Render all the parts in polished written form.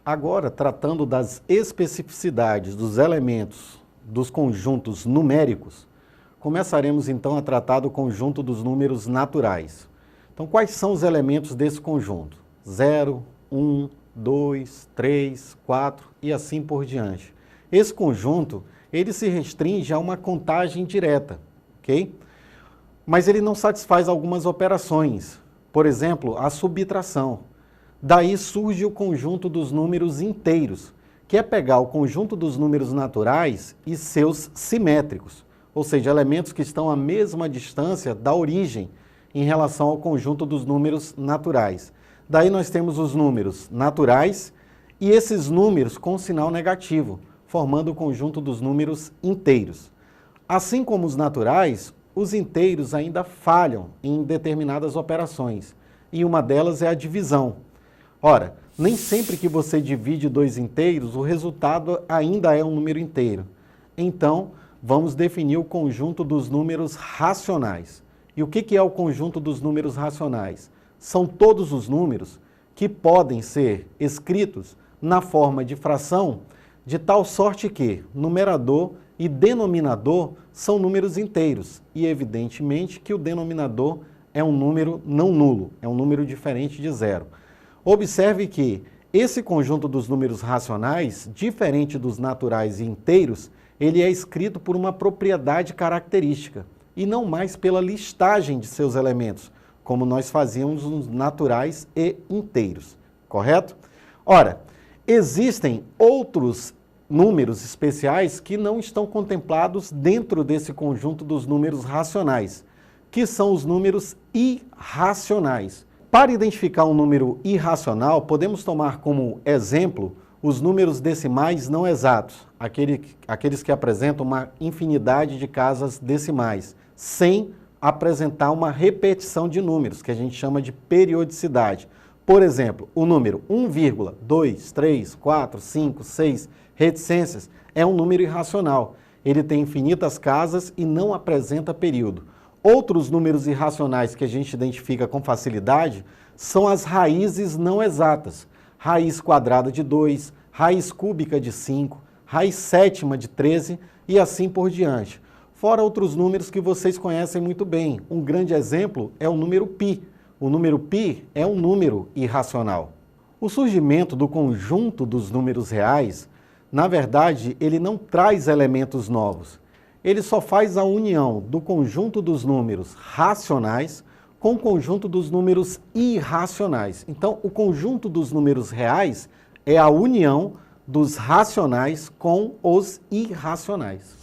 Agora, tratando das especificidades dos elementos dos conjuntos numéricos, começaremos então a tratar do conjunto dos números naturais. Então, quais são os elementos desse conjunto? 0, 1, 2, 3, 4 e assim por diante. Esse conjunto, ele se restringe a uma contagem direta, ok? Mas ele não satisfaz algumas operações, por exemplo, a subtração. Daí surge o conjunto dos números inteiros, que é pegar o conjunto dos números naturais e seus simétricos, ou seja, elementos que estão à mesma distância da origem em relação ao conjunto dos números naturais. Daí nós temos os números naturais e esses números com sinal negativo, formando o conjunto dos números inteiros. Assim como os naturais, os inteiros ainda falham em determinadas operações, e uma delas é a divisão. Ora, nem sempre que você divide dois inteiros, o resultado ainda é um número inteiro. Então, vamos definir o conjunto dos números racionais. E o que é o conjunto dos números racionais? São todos os números que podem ser escritos na forma de fração, de tal sorte que numerador e denominador são números inteiros. E evidentemente que o denominador é um número não nulo, é um número diferente de zero. Observe que esse conjunto dos números racionais, diferente dos naturais e inteiros, ele é escrito por uma propriedade característica e não mais pela listagem de seus elementos, como nós fazíamos nos naturais e inteiros, correto? Ora, existem outros números especiais que não estão contemplados dentro desse conjunto dos números racionais, que são os números irracionais. Para identificar um número irracional, podemos tomar como exemplo os números decimais não exatos, aqueles que apresentam uma infinidade de casas decimais, sem apresentar uma repetição de números, que a gente chama de periodicidade. Por exemplo, o número 1, 2, 3, 4, 5, 6, reticências, é um número irracional. Ele tem infinitas casas e não apresenta período. Outros números irracionais que a gente identifica com facilidade são as raízes não exatas. Raiz quadrada de 2, raiz cúbica de 5, raiz sétima de 13 e assim por diante. Fora outros números que vocês conhecem muito bem. Um grande exemplo é o número π. O número π é um número irracional. O surgimento do conjunto dos números reais, na verdade, ele não traz elementos novos. Ele só faz a união do conjunto dos números racionais com o conjunto dos números irracionais. Então, o conjunto dos números reais é a união dos racionais com os irracionais.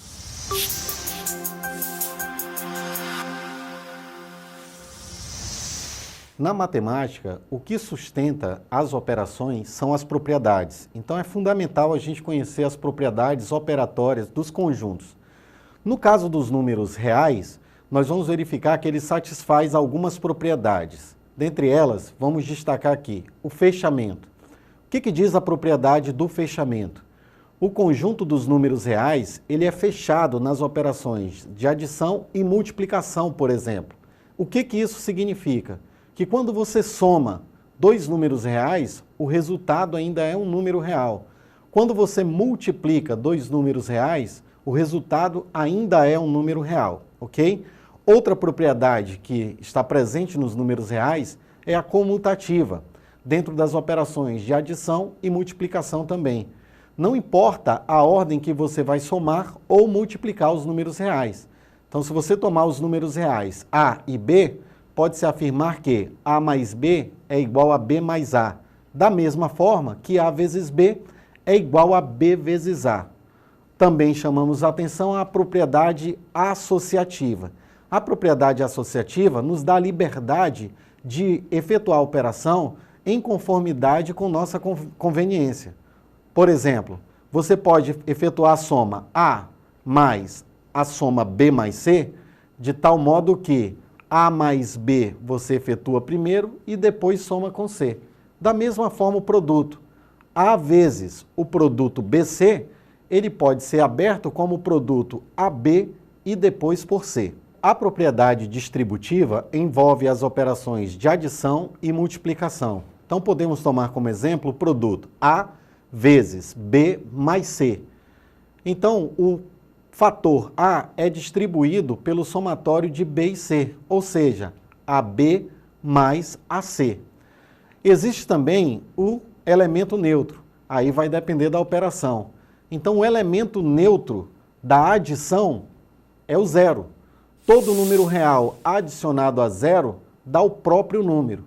Na matemática, o que sustenta as operações são as propriedades. Então, é fundamental a gente conhecer as propriedades operatórias dos conjuntos. No caso dos números reais, nós vamos verificar que ele satisfaz algumas propriedades. Dentre elas, vamos destacar aqui o fechamento. O que diz a propriedade do fechamento? O conjunto dos números reais, ele é fechado nas operações de adição e multiplicação, por exemplo. O que isso significa? Que quando você soma dois números reais, o resultado ainda é um número real. Quando você multiplica dois números reais, o resultado ainda é um número real, ok? Outra propriedade que está presente nos números reais é a comutativa, dentro das operações de adição e multiplicação também. Não importa a ordem que você vai somar ou multiplicar os números reais. Então, se você tomar os números reais A e B, pode-se afirmar que A mais B é igual a B mais A, da mesma forma que A vezes B é igual a B vezes A. Também chamamos a atenção à propriedade associativa. A propriedade associativa nos dá a liberdade de efetuar a operação em conformidade com nossa conveniência. Por exemplo, você pode efetuar a soma A mais a soma B mais C, de tal modo que A mais B você efetua primeiro e depois soma com C. Da mesma forma o produto. A vezes o produto BC, ele pode ser aberto como produto AB e depois por C. A propriedade distributiva envolve as operações de adição e multiplicação. Então podemos tomar como exemplo o produto A vezes B mais C. Então, o fator A é distribuído pelo somatório de B e C, ou seja, AB mais AC. Existe também o elemento neutro, aí vai depender da operação. Então, o elemento neutro da adição é o zero. Todo número real adicionado a zero dá o próprio número.